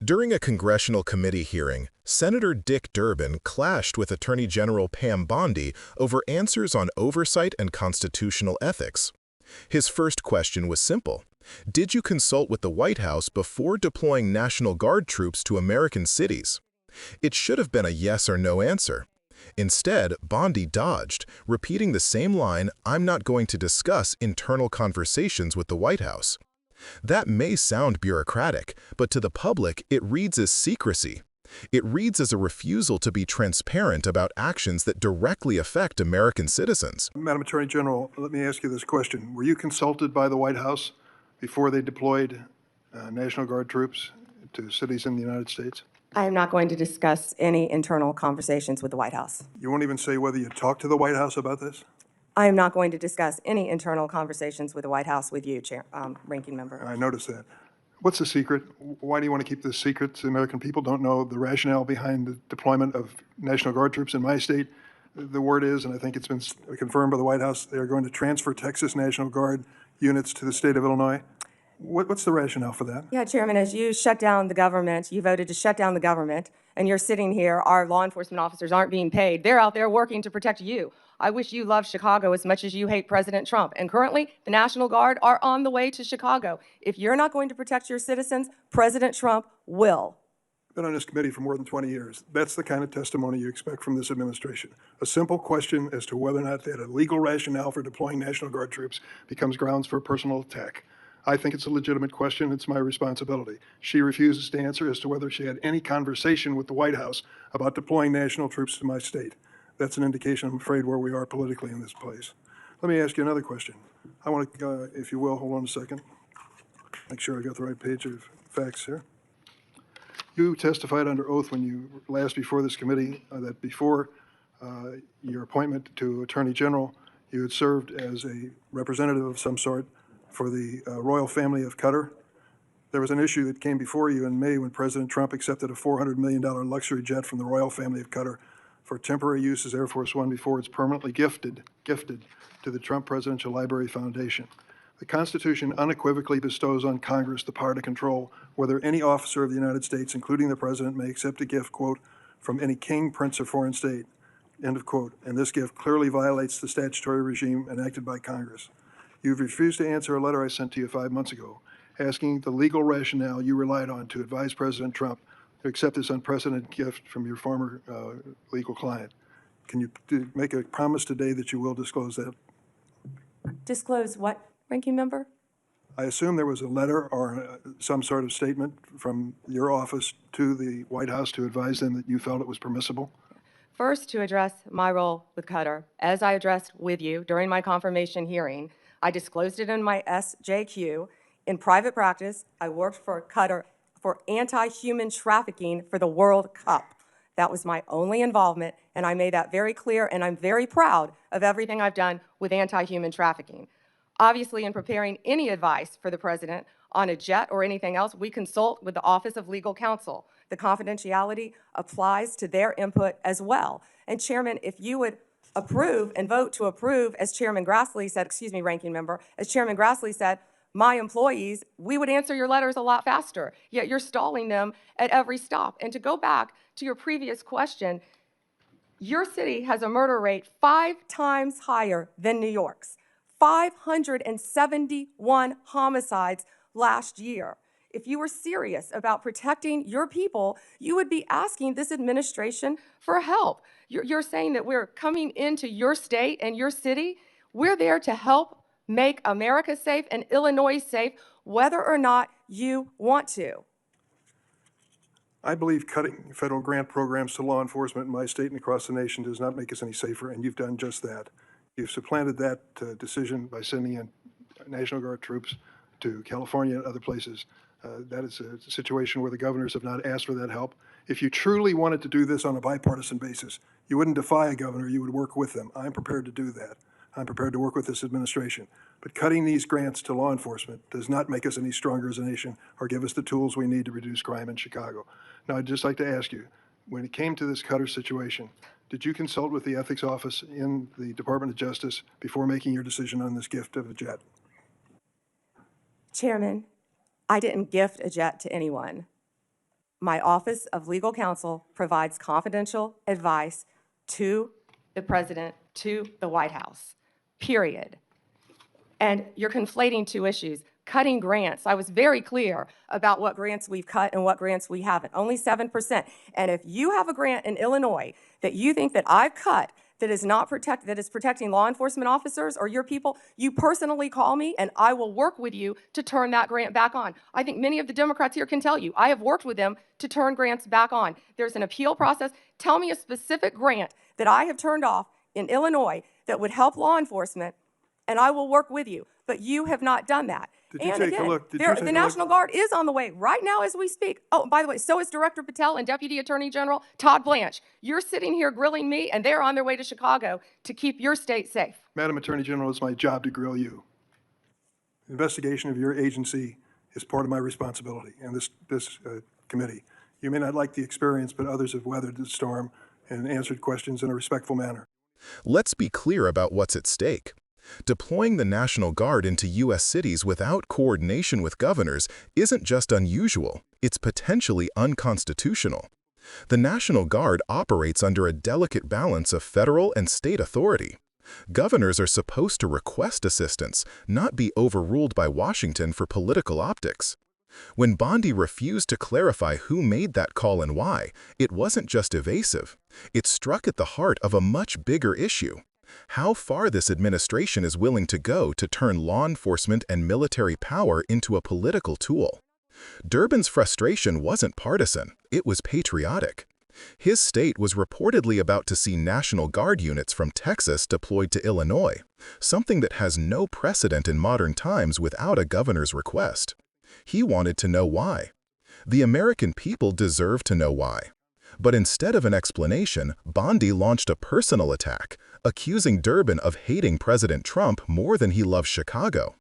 During a congressional committee hearing, Senator Dick Durbin clashed with Attorney General Pam Bondi over answers on oversight and constitutional ethics. His first question was simple. Did you consult with the White House before deploying National Guard troops to American cities? It should have been a yes or no answer. Instead, Bondi dodged, repeating the same line, "I'm not going to discuss internal conversations with the White House." That may sound bureaucratic, but to the public, it reads as secrecy. It reads as a refusal to be transparent about actions that directly affect American citizens. Madam Attorney General, let me ask you this question. Were you consulted by the White House before they deployed National Guard troops to cities in the United States? I am not going to discuss any internal conversations with the White House. You won't even say whether you talked to the White House about this? I am not going to discuss any internal conversations with the White House with you, Ranking Member. I noticed that. What's the secret? Why do you want to keep this secret? The American people don't know the rationale behind the deployment of National Guard troops in my state. The word is, and I think it's been confirmed by the White House, they are going to transfer Texas National Guard units to the state of Illinois. What's the rationale for that? Yeah, Chairman, as you shut down the government, you voted to shut down the government, and you're sitting here, our law enforcement officers aren't being paid. They're out there working to protect you. I wish you loved Chicago as much as you hate President Trump. And currently, the National Guard are on the way to Chicago. If you're not going to protect your citizens, President Trump will. Been on this committee for more than 20 years. That's the kind of testimony you expect from this administration. A simple question as to whether or not they had a legal rationale for deploying National Guard troops becomes grounds for a personal attack. I think it's a legitimate question. It's my responsibility. She refuses to answer as to whether she had any conversation with the White House about deploying national troops to my state. That's an indication, I'm afraid, where we are politically in this place. Let me ask you another question. I want to, if you will, hold on a second. Make sure I got the right page of facts here. You testified under oath when you last before this committee that before your appointment to Attorney General, you had served as a representative of some sort for the royal family of Qatar. There was an issue that came before you in May when President Trump accepted a $400 million luxury jet from the royal family of Qatar for temporary use as Air Force One before it's permanently gifted to the Trump Presidential Library Foundation. The Constitution unequivocally bestows on Congress the power to control whether any officer of the United States, including the President, may accept a gift, quote, from any king, prince, or foreign state, end of quote. And this gift clearly violates the statutory regime enacted by Congress. You've refused to answer a letter I sent to you 5 months ago, asking the legal rationale you relied on to advise President Trump to accept this unprecedented gift from your former legal client. Can you make a promise today that you will disclose that? Disclose what, Ranking Member? I assume there was a letter or some sort of statement from your office to the White House to advise them that you felt it was permissible? First, to address my role with Qatar, as I addressed with you during my confirmation hearing, I disclosed it in my SJQ. In private practice, I worked for Qatar for anti-human trafficking for the World Cup. That was my only involvement, and I made that very clear, and I'm very proud of everything I've done with anti-human trafficking. Obviously, in preparing any advice for the President on a jet or anything else, we consult with the Office of Legal Counsel. The confidentiality applies to their input as well. And Chairman, if you would approve and vote to approve, as Chairman Grassley said, excuse me, Ranking Member, as Chairman Grassley said, my employees, we would answer your letters a lot faster, yet you're stalling them at every stop. And to go back to your previous question, your city has a murder rate 5 times higher than New York's. 571 homicides last year. If you were serious about protecting your people, you would be asking this administration for help. You're saying that we're coming into your state and your city. We're there to help make America safe and Illinois safe, whether or not you want to. I believe cutting federal grant programs to law enforcement in my state and across the nation does not make us any safer, and you've done just that. You've supplanted that decision by sending in National Guard troops to California and other places. That is a situation where the governors have not asked for that help. If you truly wanted to do this on a bipartisan basis, you wouldn't defy a governor, you would work with them. I'm prepared to do that. I'm prepared to work with this administration. But cutting these grants to law enforcement does not make us any stronger as a nation or give us the tools we need to reduce crime in Chicago. Now, I'd just like to ask you, when it came to this Qatar situation, did you consult with the ethics office in the Department of Justice before making your decision on this gift of a jet? Chairman, I didn't gift a jet to anyone. My Office of Legal Counsel provides confidential advice to the President, to the White House, period. And you're conflating two issues. Cutting grants, I was very clear about what grants we've cut and what grants we haven't, only 7%. And if you have a grant in Illinois that you think that I've cut that is not that is protecting law enforcement officers or your people, you personally call me and I will work with you to turn that grant back on. I think many of the Democrats here can tell you, I have worked with them to turn grants back on. There's an appeal process. Tell me a specific grant that I have turned off in Illinois that would help law enforcement, and I will work with you. But you have not done that. Did you take a look? The National Guard is on the way right now as we speak. Oh, by the way, so is Director Patel and Deputy Attorney General Todd Blanche. You're sitting here grilling me, and they're on their way to Chicago to keep your state safe. Madam Attorney General, it's my job to grill you. The investigation of your agency is part of my responsibility and this committee. You may not like the experience, but others have weathered the storm and answered questions in a respectful manner. Let's be clear about what's at stake. Deploying the National Guard into U.S. cities without coordination with governors isn't just unusual, it's potentially unconstitutional. The National Guard operates under a delicate balance of federal and state authority. Governors are supposed to request assistance, not be overruled by Washington for political optics. When Bondi refused to clarify who made that call and why, it wasn't just evasive. It struck at the heart of a much bigger issue: how far this administration is willing to go to turn law enforcement and military power into a political tool. Durbin's frustration wasn't partisan, it was patriotic. His state was reportedly about to see National Guard units from Texas deployed to Illinois, something that has no precedent in modern times without a governor's request. He wanted to know why. The American people deserve to know why. But instead of an explanation, Bondi launched a personal attack, accusing Durbin of hating President Trump more than he loves Chicago.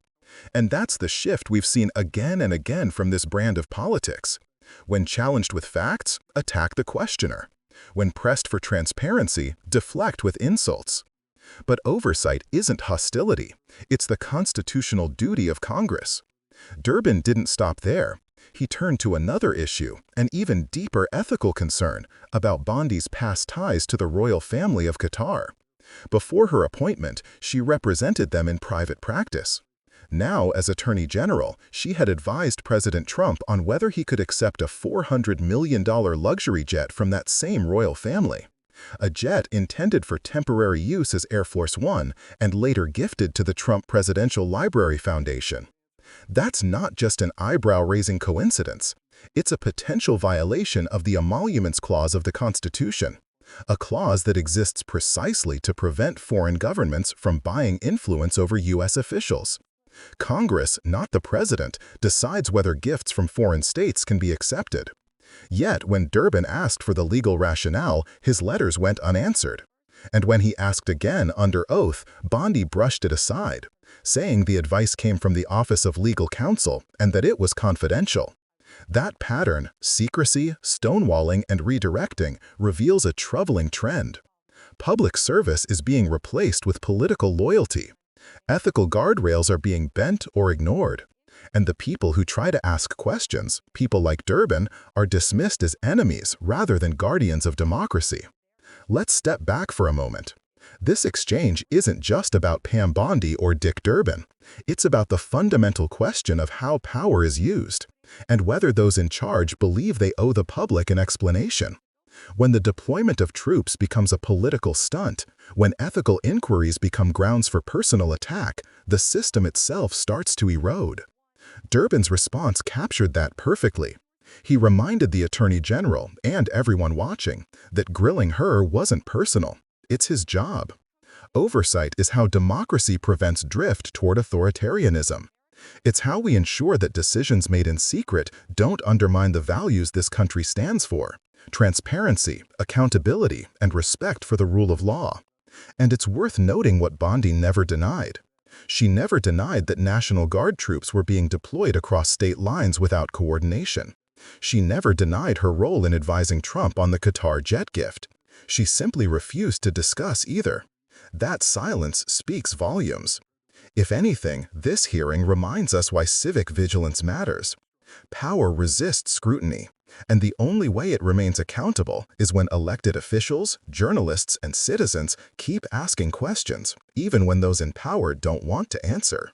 And that's the shift we've seen again and again from this brand of politics. When challenged with facts, attack the questioner. When pressed for transparency, deflect with insults. But oversight isn't hostility. It's the constitutional duty of Congress. Durbin didn't stop there. He turned to another issue, an even deeper ethical concern about Bondi's past ties to the royal family of Qatar. Before her appointment, she represented them in private practice. Now, as Attorney General, she had advised President Trump on whether he could accept a $400 million luxury jet from that same royal family. A jet intended for temporary use as Air Force One and later gifted to the Trump Presidential Library Foundation. That's not just an eyebrow-raising coincidence. It's a potential violation of the Emoluments Clause of the Constitution, a clause that exists precisely to prevent foreign governments from buying influence over U.S. officials. Congress, not the president, decides whether gifts from foreign states can be accepted. Yet, when Durbin asked for the legal rationale, his letters went unanswered. And when he asked again under oath, Bondi brushed it aside, saying the advice came from the Office of Legal Counsel and that it was confidential. That pattern, secrecy, stonewalling, and redirecting, reveals a troubling trend. Public service is being replaced with political loyalty. Ethical guardrails are being bent or ignored. And the people who try to ask questions, people like Durbin, are dismissed as enemies rather than guardians of democracy. Let's step back for a moment. This exchange isn't just about Pam Bondi or Dick Durbin. It's about the fundamental question of how power is used, and whether those in charge believe they owe the public an explanation. When the deployment of troops becomes a political stunt, when ethical inquiries become grounds for personal attack, the system itself starts to erode. Durbin's response captured that perfectly. He reminded the Attorney General and everyone watching that grilling her wasn't personal. It's his job. Oversight is how democracy prevents drift toward authoritarianism. It's how we ensure that decisions made in secret don't undermine the values this country stands for: transparency, accountability, and respect for the rule of law. And it's worth noting what Bondi never denied. She never denied that National Guard troops were being deployed across state lines without coordination. She never denied her role in advising Trump on the Qatar jet gift. She simply refused to discuss either. That silence speaks volumes. If anything, this hearing reminds us why civic vigilance matters. Power resists scrutiny. And the only way it remains accountable is when elected officials, journalists, and citizens keep asking questions, even when those in power don't want to answer.